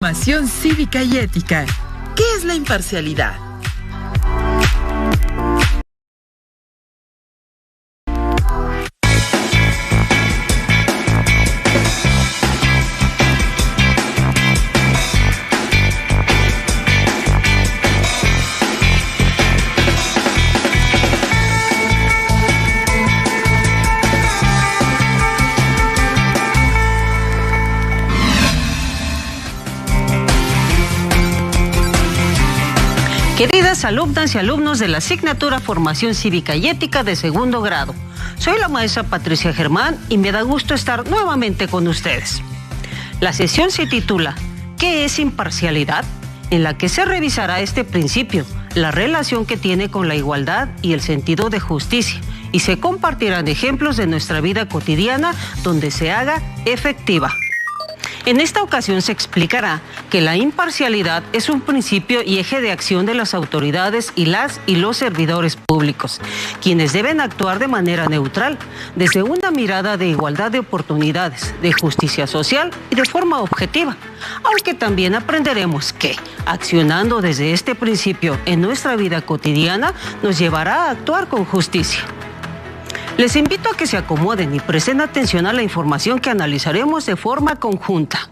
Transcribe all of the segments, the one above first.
Formación cívica y ética. ¿Qué es la imparcialidad? Queridas alumnas y alumnos de la asignatura Formación Cívica y Ética de segundo grado, soy la maestra Patricia Germán y me da gusto estar nuevamente con ustedes. La sesión se titula ¿Qué es imparcialidad?, en la que se revisará este principio, la relación que tiene con la igualdad y el sentido de justicia, y se compartirán ejemplos de nuestra vida cotidiana donde se haga efectiva. En esta ocasión se explicará que la imparcialidad es un principio y eje de acción de las autoridades y las y los servidores públicos, quienes deben actuar de manera neutral, desde una mirada de igualdad de oportunidades, de justicia social y de forma objetiva, aunque también aprenderemos que, accionando desde este principio en nuestra vida cotidiana, nos llevará a actuar con justicia. Les invito a que se acomoden y presten atención a la información que analizaremos de forma conjunta.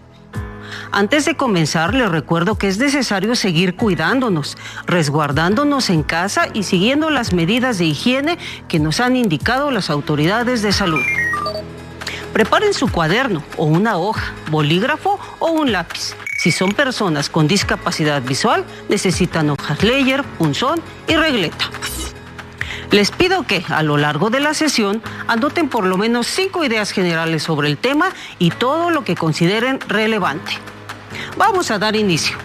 Antes de comenzar, les recuerdo que es necesario seguir cuidándonos, resguardándonos en casa y siguiendo las medidas de higiene que nos han indicado las autoridades de salud. Preparen su cuaderno o una hoja, bolígrafo o un lápiz. Si son personas con discapacidad visual, necesitan hojas Leyer, punzón y regleta. Les pido que, a lo largo de la sesión, anoten por lo menos 5 ideas generales sobre el tema y todo lo que consideren relevante. Vamos a dar inicio.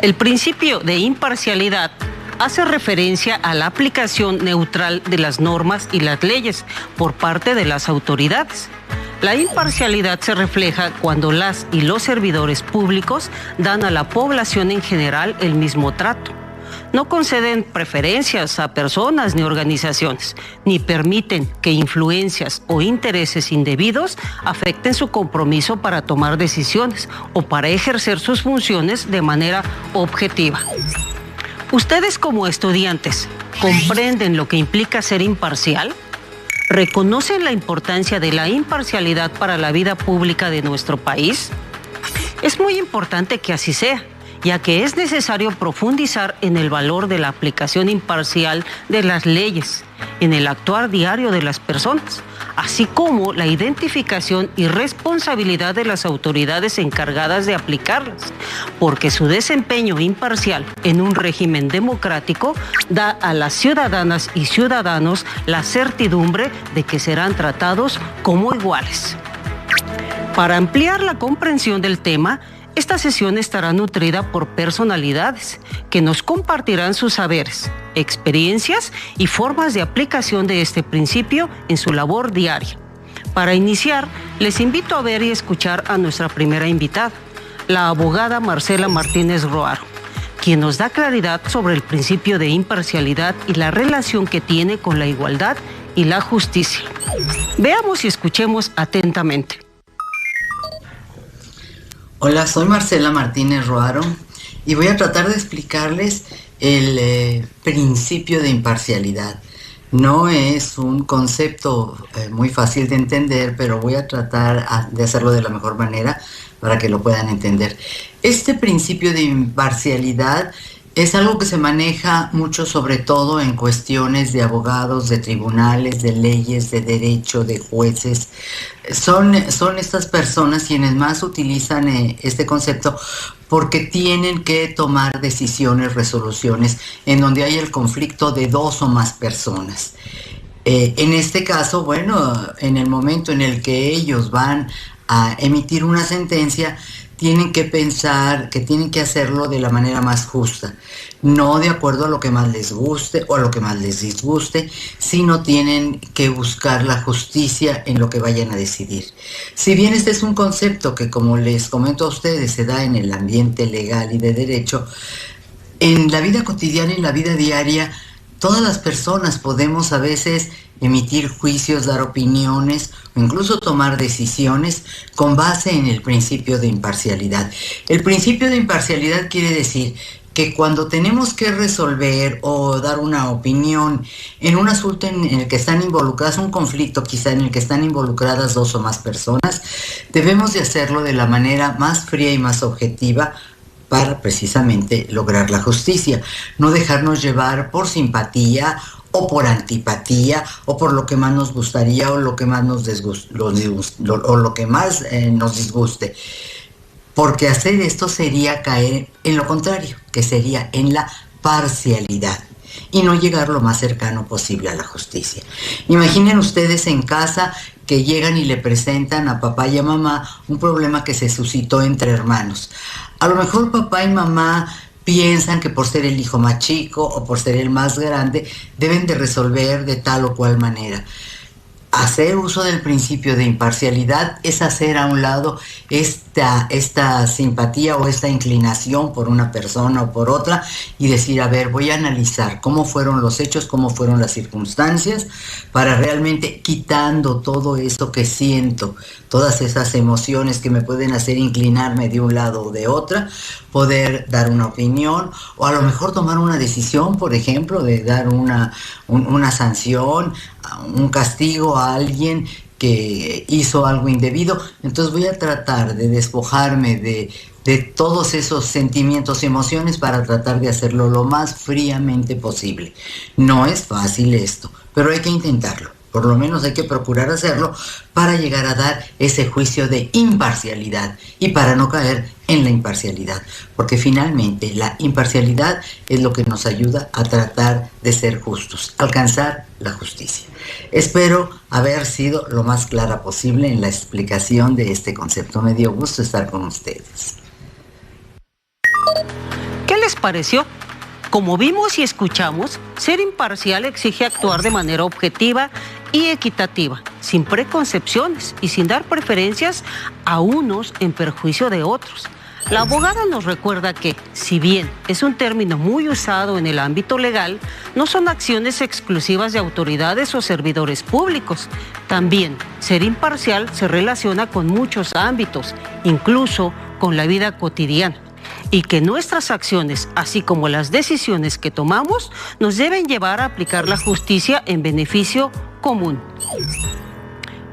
El principio de imparcialidad hace referencia a la aplicación neutral de las normas y las leyes por parte de las autoridades. La imparcialidad se refleja cuando las y los servidores públicos dan a la población en general el mismo trato. No conceden preferencias a personas ni organizaciones, ni permiten que influencias o intereses indebidos afecten su compromiso para tomar decisiones o para ejercer sus funciones de manera objetiva. ¿Ustedes como estudiantes comprenden lo que implica ser imparcial? ¿Reconocen la importancia de la imparcialidad para la vida pública de nuestro país? Es muy importante que así sea, ya que es necesario profundizar en el valor de la aplicación imparcial de las leyes, en el actuar diario de las personas, así como la identificación y responsabilidad de las autoridades encargadas de aplicarlas, porque su desempeño imparcial en un régimen democrático da a las ciudadanas y ciudadanos la certidumbre de que serán tratados como iguales. Para ampliar la comprensión del tema, esta sesión estará nutrida por personalidades que nos compartirán sus saberes, experiencias y formas de aplicación de este principio en su labor diaria. Para iniciar, les invito a ver y escuchar a nuestra primera invitada, la abogada Marcela Martínez Roaro, quien nos da claridad sobre el principio de imparcialidad y la relación que tiene con la igualdad y la justicia. Veamos y escuchemos atentamente. Hola, soy Marcela Martínez Roaro y voy a tratar de explicarles el principio de imparcialidad. No es un concepto muy fácil de entender, pero voy a tratar de hacerlo de la mejor manera para que lo puedan entender. Este principio de imparcialidad es algo que se maneja mucho, sobre todo en cuestiones de abogados, de tribunales, de leyes, de derecho, de jueces. Son estas personas quienes más utilizan este concepto porque tienen que tomar decisiones, resoluciones en donde hay el conflicto de 2 o más personas. En este caso, bueno, en el momento en el que ellos van a emitir una sentencia, tienen que pensar que tienen que hacerlo de la manera más justa, no de acuerdo a lo que más les guste o a lo que más les disguste, sino tienen que buscar la justicia en lo que vayan a decidir. Si bien este es un concepto que, como les comento a ustedes, se da en el ambiente legal y de derecho, en la vida cotidiana, en la vida diaria, Todas las personas podemos a veces emitir juicios, dar opiniones o incluso tomar decisiones con base en el principio de imparcialidad. El principio de imparcialidad quiere decir que cuando tenemos que resolver o dar una opinión en un asunto en el que están involucradas, un conflicto quizá en el que están involucradas dos o más personas, debemos de hacerlo de la manera más fría y más objetiva para precisamente lograr la justicia. No dejarnos llevar por simpatía o por antipatía o por lo que más nos gustaría o lo que más nos disguste. Porque hacer esto sería caer en lo contrario, que sería en la parcialidad y no llegar lo más cercano posible a la justicia. Imaginen ustedes en casa que llegan y le presentan a papá y a mamá un problema que se suscitó entre hermanos. A lo mejor papá y mamá piensan que por ser el hijo más chico o por ser el más grande deben de resolver de tal o cual manera. Hacer uso del principio de imparcialidad es hacer a un lado esta simpatía o esta inclinación por una persona o por otra y decir, a ver, voy a analizar cómo fueron los hechos, cómo fueron las circunstancias, para realmente quitando todo eso que siento, todas esas emociones que me pueden hacer inclinarme de un lado o de otra, poder dar una opinión o a lo mejor tomar una decisión, por ejemplo, de dar una sanción, un castigo a alguien que hizo algo indebido. Entonces voy a tratar de despojarme de todos esos sentimientos y emociones para tratar de hacerlo lo más fríamente posible. No es fácil esto, pero hay que intentarlo. Por lo menos hay que procurar hacerlo para llegar a dar ese juicio de imparcialidad y para no caer en la imparcialidad, porque finalmente la imparcialidad es lo que nos ayuda a tratar de ser justos, alcanzar la justicia. Espero haber sido lo más clara posible en la explicación de este concepto. Me dio gusto estar con ustedes. ¿Qué les pareció? Como vimos y escuchamos, ser imparcial exige actuar de manera objetiva y equitativa, sin preconcepciones y sin dar preferencias a unos en perjuicio de otros. La abogada nos recuerda que, si bien es un término muy usado en el ámbito legal, no son acciones exclusivas de autoridades o servidores públicos. También, ser imparcial se relaciona con muchos ámbitos, incluso con la vida cotidiana. Y que nuestras acciones, así como las decisiones que tomamos, nos deben llevar a aplicar la justicia en beneficio común.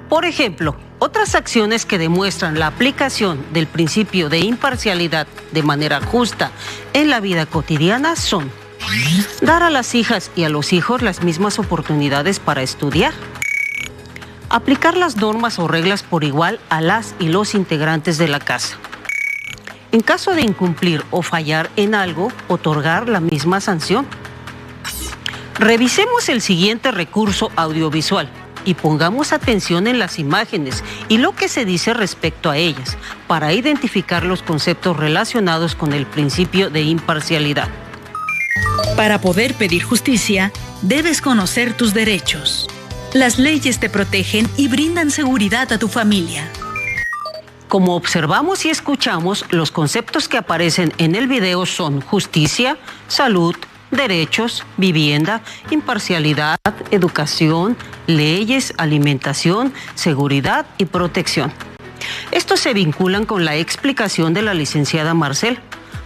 Por ejemplo, otras acciones que demuestran la aplicación del principio de imparcialidad de manera justa en la vida cotidiana son dar a las hijas y a los hijos las mismas oportunidades para estudiar, aplicar las normas o reglas por igual a las y los integrantes de la casa. En caso de incumplir o fallar en algo, otorgar la misma sanción. Revisemos el siguiente recurso audiovisual y pongamos atención en las imágenes y lo que se dice respecto a ellas para identificar los conceptos relacionados con el principio de imparcialidad. Para poder pedir justicia, debes conocer tus derechos. Las leyes te protegen y brindan seguridad a tu familia. Como observamos y escuchamos, los conceptos que aparecen en el video son justicia, salud, derechos, vivienda, imparcialidad, educación, leyes, alimentación, seguridad y protección. Estos se vinculan con la explicación de la licenciada Marcel,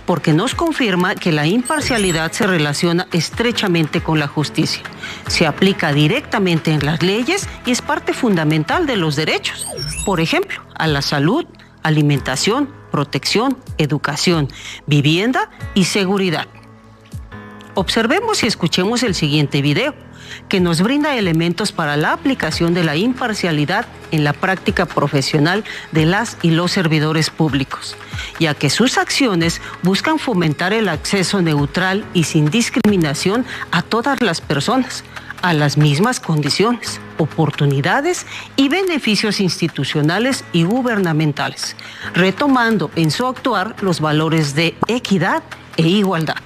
porque nos confirma que la imparcialidad se relaciona estrechamente con la justicia. Se aplica directamente en las leyes y es parte fundamental de los derechos. Por ejemplo, a la salud, alimentación, protección, educación, vivienda y seguridad. Observemos y escuchemos el siguiente video, que nos brinda elementos para la aplicación de la imparcialidad en la práctica profesional de las y los servidores públicos, ya que sus acciones buscan fomentar el acceso neutral y sin discriminación a todas las personas, a las mismas condiciones, oportunidades y beneficios institucionales y gubernamentales, retomando en su actuar los valores de equidad e igualdad.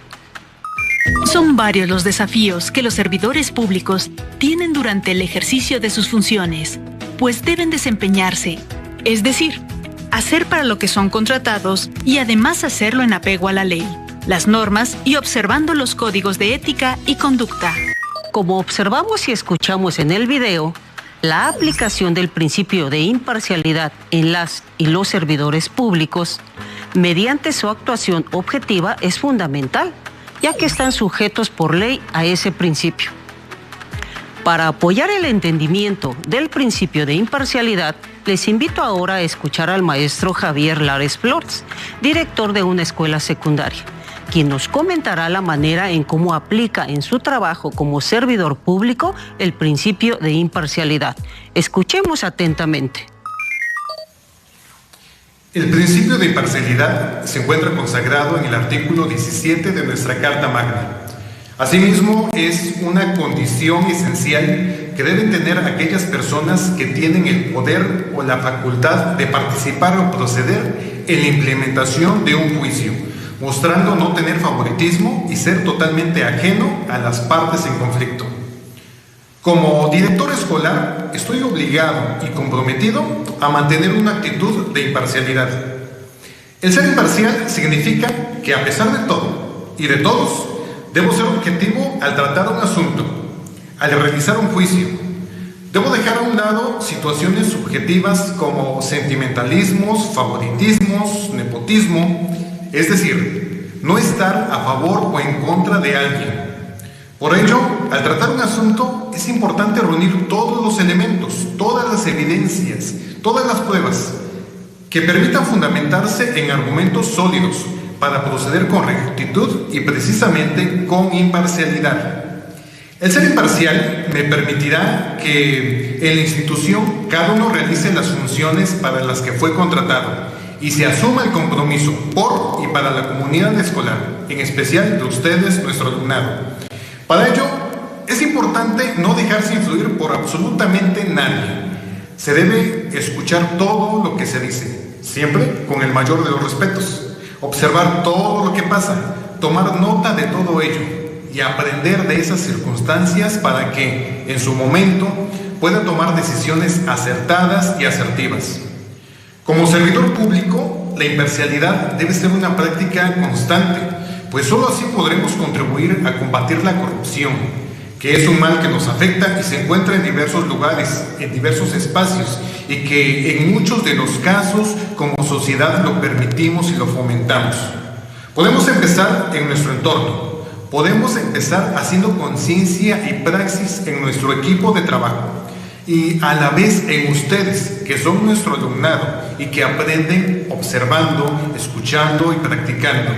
Son varios los desafíos que los servidores públicos tienen durante el ejercicio de sus funciones, pues deben desempeñarse, es decir, hacer para lo que son contratados y además hacerlo en apego a la ley, las normas y observando los códigos de ética y conducta. Como observamos y escuchamos en el video, la aplicación del principio de imparcialidad en las y los servidores públicos, mediante su actuación objetiva, es fundamental, ya que están sujetos por ley a ese principio. Para apoyar el entendimiento del principio de imparcialidad, les invito ahora a escuchar al maestro Javier Lares Flores, director de una escuela secundaria, quien nos comentará la manera en cómo aplica en su trabajo como servidor público el principio de imparcialidad. Escuchemos atentamente. El principio de imparcialidad se encuentra consagrado en el artículo 17 de nuestra Carta Magna. Asimismo, es una condición esencial que deben tener aquellas personas que tienen el poder o la facultad de participar o proceder en la implementación de un juicio, mostrando no tener favoritismo y ser totalmente ajeno a las partes en conflicto. Como director escolar, estoy obligado y comprometido a mantener una actitud de imparcialidad. El ser imparcial significa que a pesar de todo y de todos, debo ser objetivo al tratar un asunto, al realizar un juicio. Debo dejar a un lado situaciones subjetivas como sentimentalismos, favoritismos, nepotismo, es decir, no estar a favor o en contra de alguien. Por ello, al tratar un asunto, es importante reunir todos los elementos, todas las evidencias, todas las pruebas que permitan fundamentarse en argumentos sólidos para proceder con rectitud y precisamente con imparcialidad. El ser imparcial me permitirá que en la institución cada uno realice las funciones para las que fue contratado y se asuma el compromiso por y para la comunidad escolar, en especial de ustedes, nuestro alumnado. Para ello, es importante no dejarse influir por absolutamente nadie. Se debe escuchar todo lo que se dice, siempre con el mayor de los respetos. Observar todo lo que pasa, tomar nota de todo ello y aprender de esas circunstancias para que, en su momento, pueda tomar decisiones acertadas y asertivas. Como servidor público, la imparcialidad debe ser una práctica constante, pues solo así podremos contribuir a combatir la corrupción, que es un mal que nos afecta y se encuentra en diversos lugares, en diversos espacios, y que en muchos de los casos como sociedad lo permitimos y lo fomentamos. Podemos empezar en nuestro entorno, podemos empezar haciendo conciencia y praxis en nuestro equipo de trabajo y a la vez en ustedes, que son nuestro alumnado y que aprenden observando, escuchando y practicando.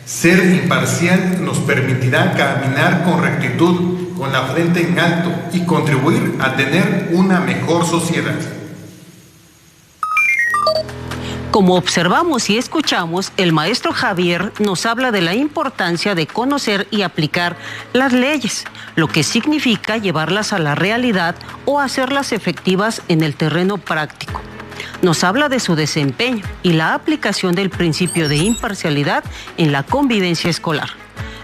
Ser imparcial nos permitirá caminar con rectitud, con la frente en alto y contribuir a tener una mejor sociedad. Como observamos y escuchamos, el maestro Javier nos habla de la importancia de conocer y aplicar las leyes, lo que significa llevarlas a la realidad o hacerlas efectivas en el terreno práctico. Nos habla de su desempeño y la aplicación del principio de imparcialidad en la convivencia escolar,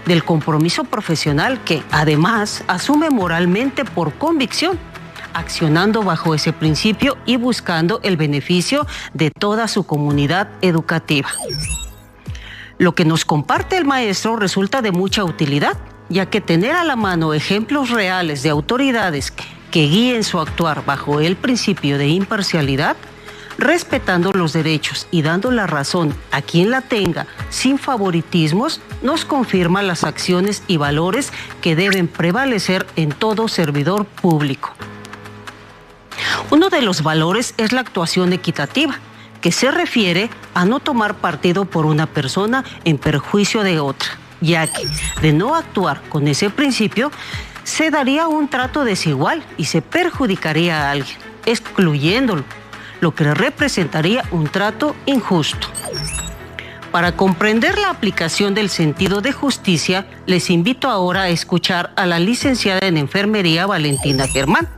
del compromiso profesional que, además, asume moralmente por convicción, accionando bajo ese principio y buscando el beneficio de toda su comunidad educativa. Lo que nos comparte el maestro resulta de mucha utilidad, ya que tener a la mano ejemplos reales de autoridades que guíen su actuar bajo el principio de imparcialidad, respetando los derechos y dando la razón a quien la tenga sin favoritismos, nos confirma las acciones y valores que deben prevalecer en todo servidor público. Uno de los valores es la actuación equitativa, que se refiere a no tomar partido por una persona en perjuicio de otra, ya que de no actuar con ese principio, se daría un trato desigual y se perjudicaría a alguien, excluyéndolo, lo que representaría un trato injusto. Para comprender la aplicación del sentido de justicia, les invito ahora a escuchar a la licenciada en enfermería Valentina Germán,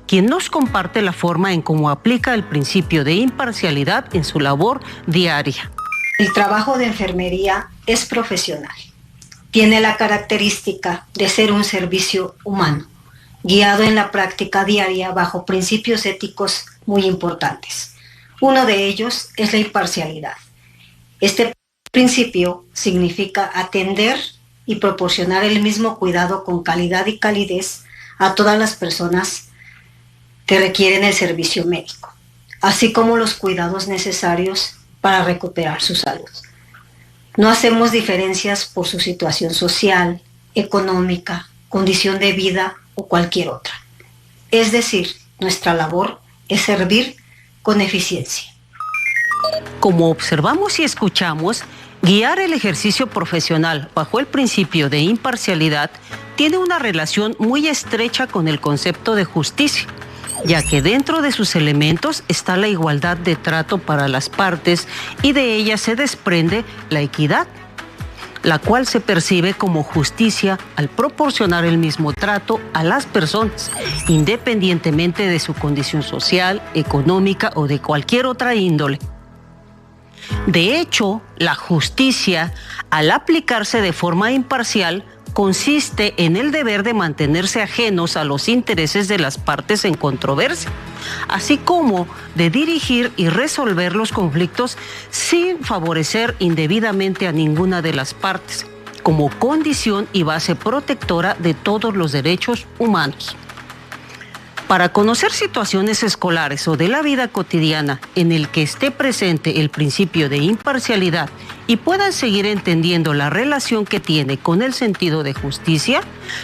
quien nos comparte la forma en cómo aplica el principio de imparcialidad en su labor diaria. El trabajo de enfermería es profesional. Tiene la característica de ser un servicio humano, guiado en la práctica diaria bajo principios éticos muy importantes. Uno de ellos es la imparcialidad. Este principio significa atender y proporcionar el mismo cuidado con calidad y calidez a todas las personas que requieren el servicio médico, así como los cuidados necesarios para recuperar su salud. No hacemos diferencias por su situación social, económica, condición de vida o cualquier otra. Es decir, nuestra labor es servir con eficiencia. Como observamos y escuchamos, guiar el ejercicio profesional bajo el principio de imparcialidad tiene una relación muy estrecha con el concepto de justicia, ya que dentro de sus elementos está la igualdad de trato para las partes y de ella se desprende la equidad, la cual se percibe como justicia al proporcionar el mismo trato a las personas, independientemente de su condición social, económica o de cualquier otra índole. De hecho, la justicia, al aplicarse de forma imparcial, consiste en el deber de mantenerse ajenos a los intereses de las partes en controversia, así como de dirigir y resolver los conflictos sin favorecer indebidamente a ninguna de las partes, como condición y base protectora de todos los derechos humanos. Para conocer situaciones escolares o de la vida cotidiana en el que esté presente el principio de imparcialidad y puedan seguir entendiendo la relación que tiene con el sentido de justicia,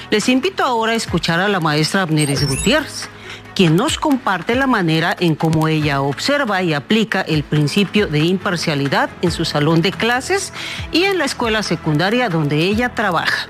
les invito ahora a escuchar a la maestra Abneris Gutiérrez, quien nos comparte la manera en cómo ella observa y aplica el principio de imparcialidad en su salón de clases y en la escuela secundaria donde ella trabaja.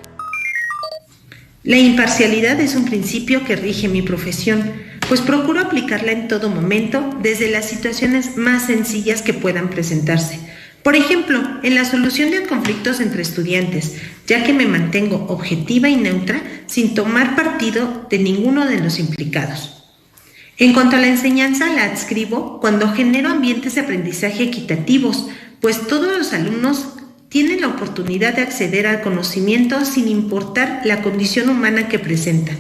La imparcialidad es un principio que rige mi profesión, pues procuro aplicarla en todo momento desde las situaciones más sencillas que puedan presentarse. Por ejemplo, en la solución de conflictos entre estudiantes, ya que me mantengo objetiva y neutra sin tomar partido de ninguno de los implicados. En cuanto a la enseñanza, la adscribo cuando genero ambientes de aprendizaje equitativos, pues todos los alumnos tienen la oportunidad de acceder al conocimiento sin importar la condición humana que presentan.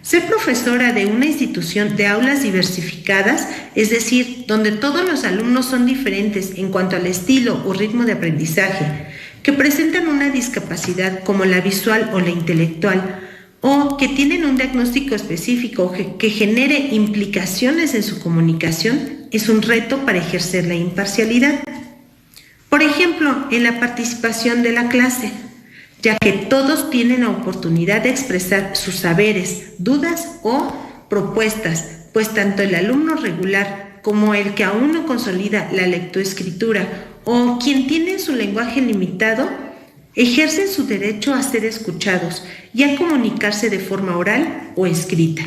Ser profesora de una institución de aulas diversificadas, es decir, donde todos los alumnos son diferentes en cuanto al estilo o ritmo de aprendizaje, que presentan una discapacidad como la visual o la intelectual, o que tienen un diagnóstico específico que genere implicaciones en su comunicación, es un reto para ejercer la imparcialidad. Por ejemplo, en la participación de la clase, ya que todos tienen la oportunidad de expresar sus saberes, dudas o propuestas, pues tanto el alumno regular como el que aún no consolida la lectoescritura o quien tiene su lenguaje limitado, ejercen su derecho a ser escuchados y a comunicarse de forma oral o escrita.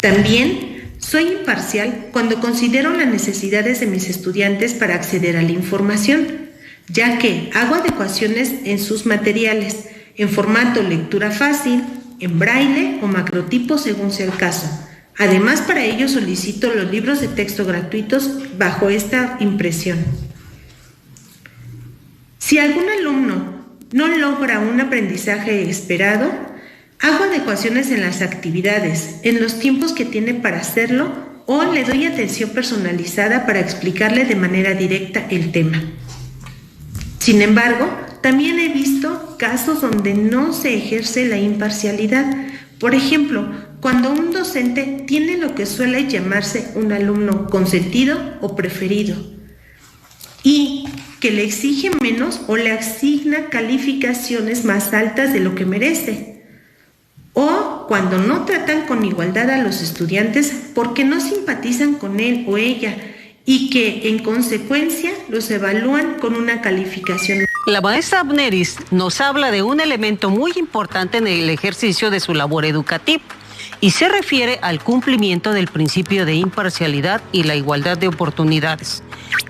También soy imparcial cuando considero las necesidades de mis estudiantes para acceder a la información, ya que hago adecuaciones en sus materiales, en formato lectura fácil, en braille o macrotipo según sea el caso. Además, para ello solicito los libros de texto gratuitos bajo esta impresión. Si algún alumno no logra un aprendizaje esperado, hago adecuaciones en las actividades, en los tiempos que tiene para hacerlo o le doy atención personalizada para explicarle de manera directa el tema. Sin embargo, también he visto casos donde no se ejerce la imparcialidad. Por ejemplo, cuando un docente tiene lo que suele llamarse un alumno consentido o preferido y que le exige menos o le asigna calificaciones más altas de lo que merece. O cuando no tratan con igualdad a los estudiantes porque no simpatizan con él o ella y que en consecuencia los evalúan con una calificación. La maestra Abneris nos habla de un elemento muy importante en el ejercicio de su labor educativa y se refiere al cumplimiento del principio de imparcialidad y la igualdad de oportunidades,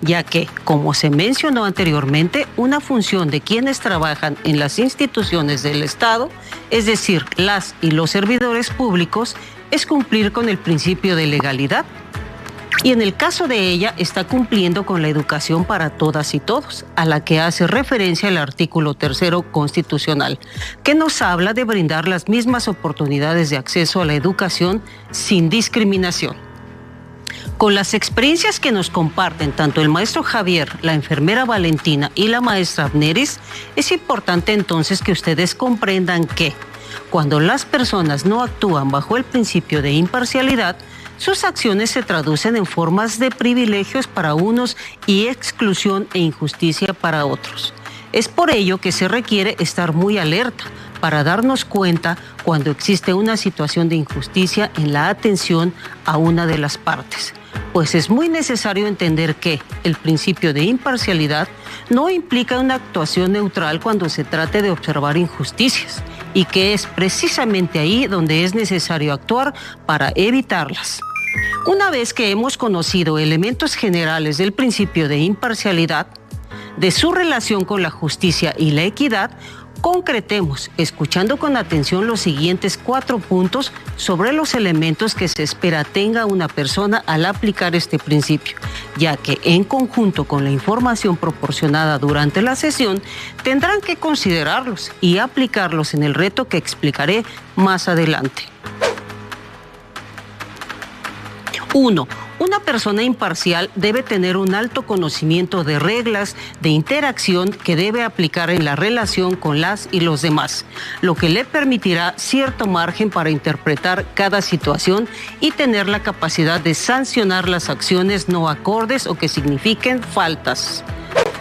ya que, como se mencionó anteriormente, una función de quienes trabajan en las instituciones del Estado, es decir, las y los servidores públicos, es cumplir con el principio de legalidad. Y en el caso de ella, está cumpliendo con la educación para todas y todos, a la que hace referencia el artículo 3 constitucional, que nos habla de brindar las mismas oportunidades de acceso a la educación sin discriminación. Con las experiencias que nos comparten tanto el maestro Javier, la enfermera Valentina y la maestra Abneris, es importante entonces que ustedes comprendan que cuando las personas no actúan bajo el principio de imparcialidad, sus acciones se traducen en formas de privilegios para unos y exclusión e injusticia para otros. Es por ello que se requiere estar muy alerta para darnos cuenta cuando existe una situación de injusticia en la atención a una de las partes. Pues es muy necesario entender que el principio de imparcialidad no implica una actuación neutral cuando se trate de observar injusticias y que es precisamente ahí donde es necesario actuar para evitarlas. Una vez que hemos conocido elementos generales del principio de imparcialidad, de su relación con la justicia y la equidad, concretemos, escuchando con atención los siguientes 4 puntos sobre los elementos que se espera tenga una persona al aplicar este principio, ya que en conjunto con la información proporcionada durante la sesión, tendrán que considerarlos y aplicarlos en el reto que explicaré más adelante. 1. Una persona imparcial debe tener un alto conocimiento de reglas de interacción que debe aplicar en la relación con las y los demás, lo que le permitirá cierto margen para interpretar cada situación y tener la capacidad de sancionar las acciones no acordes o que signifiquen faltas.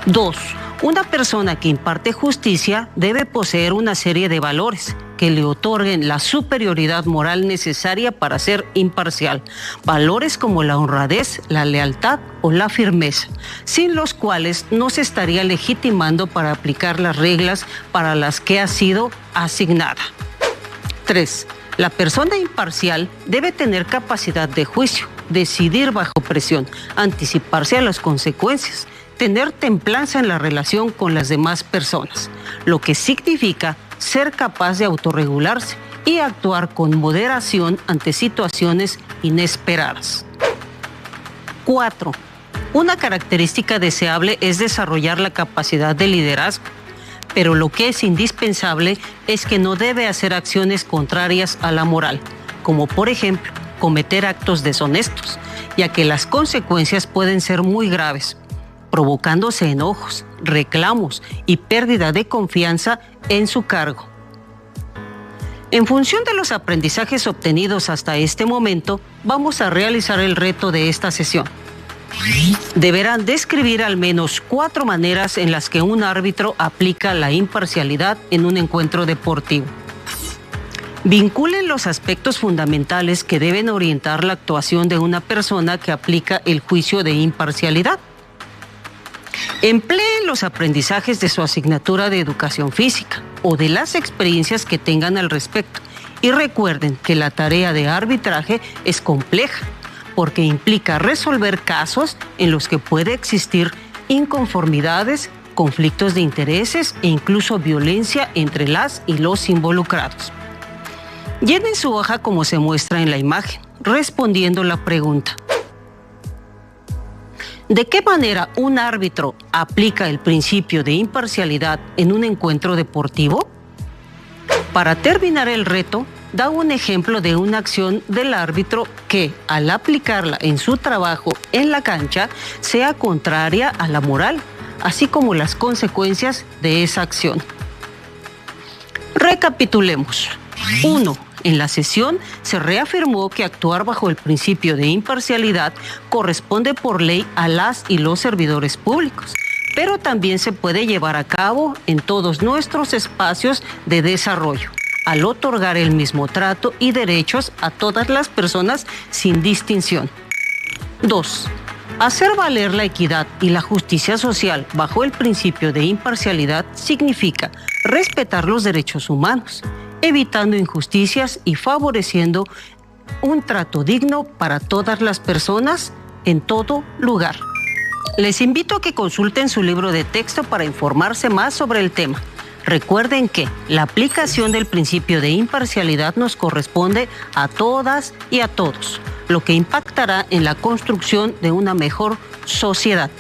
2. Una persona que imparte justicia debe poseer una serie de valores que le otorguen la superioridad moral necesaria para ser imparcial. Valores como la honradez, la lealtad o la firmeza, sin los cuales no se estaría legitimando para aplicar las reglas para las que ha sido asignada. 3. La persona imparcial debe tener capacidad de juicio, decidir bajo presión, anticiparse a las consecuencias, tener templanza en la relación con las demás personas, lo que significa ser capaz de autorregularse y actuar con moderación ante situaciones inesperadas. 4. Una característica deseable es desarrollar la capacidad de liderazgo, pero lo que es indispensable es que no debe hacer acciones contrarias a la moral, como por ejemplo cometer actos deshonestos, ya que las consecuencias pueden ser muy graves, provocándose enojos, reclamos y pérdida de confianza en su cargo. En función de los aprendizajes obtenidos hasta este momento, vamos a realizar el reto de esta sesión. Deberán describir al menos 4 maneras en las que un árbitro aplica la imparcialidad en un encuentro deportivo. Vinculen los aspectos fundamentales que deben orientar la actuación de una persona que aplica el juicio de imparcialidad. Empleen los aprendizajes de su asignatura de educación física o de las experiencias que tengan al respecto. Y recuerden que la tarea de arbitraje es compleja porque implica resolver casos en los que puede existir inconformidades, conflictos de intereses e incluso violencia entre las y los involucrados. Llenen su hoja como se muestra en la imagen, respondiendo la pregunta: ¿de qué manera un árbitro aplica el principio de imparcialidad en un encuentro deportivo? Para terminar el reto, da un ejemplo de una acción del árbitro que, al aplicarla en su trabajo en la cancha, sea contraria a la moral, así como las consecuencias de esa acción. Recapitulemos. 1. En la sesión se reafirmó que actuar bajo el principio de imparcialidad corresponde por ley a las y los servidores públicos, pero también se puede llevar a cabo en todos nuestros espacios de desarrollo, al otorgar el mismo trato y derechos a todas las personas sin distinción. 2. Hacer valer la equidad y la justicia social bajo el principio de imparcialidad significa respetar los derechos humanos, evitando injusticias y favoreciendo un trato digno para todas las personas en todo lugar. Les invito a que consulten su libro de texto para informarse más sobre el tema. Recuerden que la aplicación del principio de imparcialidad nos corresponde a todas y a todos, lo que impactará en la construcción de una mejor sociedad.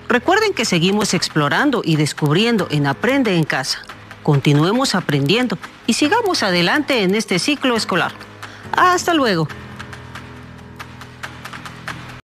Recuerden que seguimos explorando y descubriendo en Aprende en Casa. Continuemos aprendiendo y sigamos adelante en este ciclo escolar. Hasta luego.